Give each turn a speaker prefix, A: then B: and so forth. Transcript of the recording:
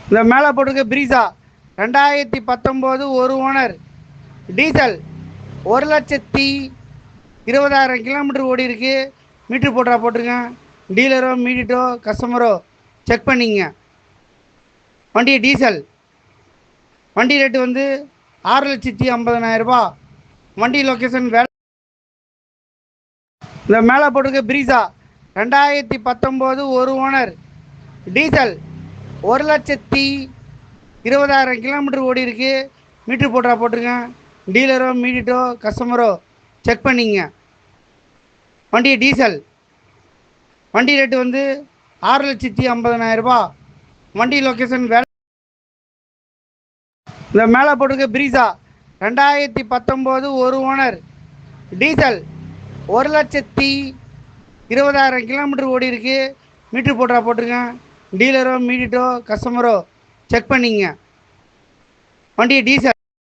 A: இந்த மேலே போட்டிருக்க பிரீசா 2019 ஒரு ஓனர் டீசல் 1,20,000 கிலோமீட்டர் ஓடி இருக்கு. மீட்ரு போட்டா போட்டுருங்க. டீலரோ மீடிட்டோ கஸ்டமரோ செக் பண்ணிங்க. வண்டி டீசல். வண்டி ரேட்டு வந்து 6,50,000 ரூபா. வண்டி லொக்கேஷன் இந்த மேலே போட்டிருக்க பிரீசா 2019 ஒரு ஓனர் டீசல் 1,20,000 கிலோமீட்டர் ஓடி இருக்கு. மீட்ரு போட்டா போட்டுருங்க. டீலரோ மீடிட்டோ கஸ்டமரோ செக் பண்ணிங்க. வண்டி டீசல். வண்டி ரேட்டு வந்து 6,50,000 ரூபா. வண்டி லொக்கேஷன் இந்த மேலே போட்டிருக்க பிரீசா 2019 ஒரு ஓனர் டீசல் 1,20,000 கிலோமீட்டர் ஓடி இருக்கு. மீட்ரு போட்டா போட்டுருங்க. டீலரோ மீடிட்டோ கஸ்டமரோ செக் பண்ணிங்க. வண்டி டீசல்.